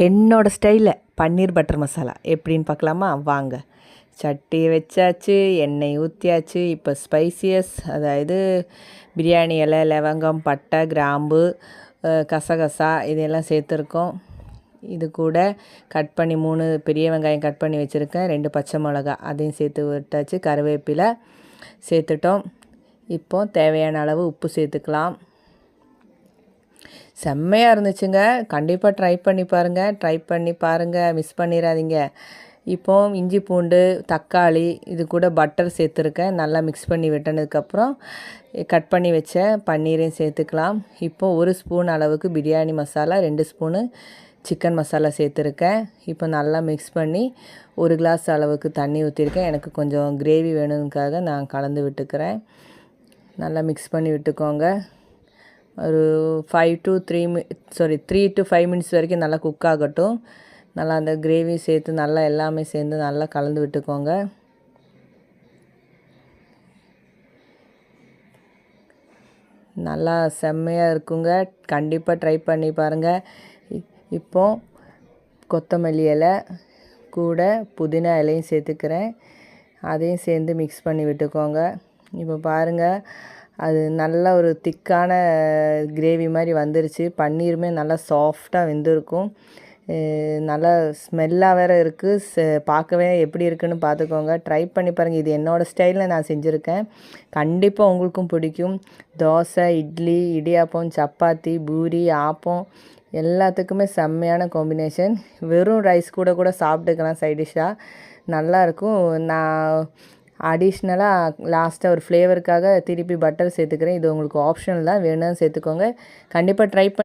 என்னோடய ஸ்டைலில் பன்னீர் பட்டர் மசாலா எப்படின்னு பார்க்கலாமா? வாங்க. சட்டி வச்சாச்சு, எண்ணெய் ஊற்றியாச்சு. இப்போ ஸ்பைசியஸ், அதாவது பிரியாணி இலை, லவங்கம், பட்டை, கிராம்பு, கசகசா இதெல்லாம் சேர்த்துருக்கோம். இது கூட கட் பண்ணி 3 பெரிய வெங்காயம் கட் பண்ணி வச்சுருக்கேன், 2 பச்சை மிளகா அதையும் சேர்த்து விட்டாச்சு. கருவேப்பிலை சேர்த்துட்டோம். இப்போ தேவையான அளவு உப்பு சேர்த்துக்கலாம். செம்மையாக இருந்துச்சுங்க. கண்டிப்பாக ட்ரை பண்ணி பாருங்கள், மிஸ் பண்ணிடாதீங்க. இப்போது இஞ்சி பூண்டு, தக்காளி, இது கூட பட்டர் சேர்த்துருக்கேன். நல்லா மிக்ஸ் பண்ணி விட்டனதுக்கப்புறம் கட் பண்ணி வச்ச பன்னீரையும் சேர்த்துக்கலாம். இப்போது 1 ஸ்பூன் அளவுக்கு பிரியாணி மசாலா, 2 ஸ்பூனு சிக்கன் மசாலா சேர்த்துருக்கேன். இப்போ நல்லா மிக்ஸ் பண்ணி 1 கிளாஸ் அளவுக்கு தண்ணி ஊற்றிருக்கேன். எனக்கு கொஞ்சம் கிரேவி வேணுங்கிறதுக்காக நான் கலந்து விட்டுக்கிறேன். நல்லா மிக்ஸ் பண்ணி விட்டுக்கோங்க. ஒரு 3 to 5 மினிட்ஸ் வரைக்கும் நல்லா குக் ஆகட்டும். நல்லா அந்த கிரேவி சேர்த்து நல்லா எல்லாமே சேர்ந்து நல்லா கலந்து விட்டுக்கோங்க. நல்லா செம்மையாக இருக்குங்க. கண்டிப்பாக ட்ரை பண்ணி பாருங்கள். இப்போது கொத்தமல்லி இலை கூட புதினா இலையும் சேர்த்துக்கிறேன். அதையும் சேர்ந்து மிக்ஸ் பண்ணி விட்டுக்கோங்க. இப்போ பாருங்கள், அது நல்ல ஒரு திக்கான கிரேவி மாதிரி வந்துருச்சு. பன்னீருமே நல்லா சாஃப்டாக வெந்திருக்கும். நல்லா ஸ்மெல்லாக வேறு இருக்குது. பார்க்கவே எப்படி இருக்குதுன்னு பார்த்துக்கோங்க. ட்ரை பண்ணி பாருங்கள். இது என்னோடய ஸ்டைலில் நான் செஞ்சுருக்கேன். கண்டிப்பாக உங்களுக்கும் பிடிக்கும். தோசை, இட்லி, இடியாப்பம், சப்பாத்தி, பூரி, ஆப்பம் எல்லாத்துக்குமே செம்மையான காம்பினேஷன். வெறும் ரைஸ் கூட சாப்பிட்டுக்கலாம் சைடிஷ்ஷாக. நல்லாயிருக்கும். நான் அடிஷ்னலாக லாஸ்ட்டாக ஒரு ஃப்ளேவருக்காக திருப்பி பட்டர் சேர்த்துக்கிறேன். இது உங்களுக்கு ஆப்ஷனல் தான், வேணும்னு சேர்த்துக்கோங்க. கண்டிப்பாக ட்ரை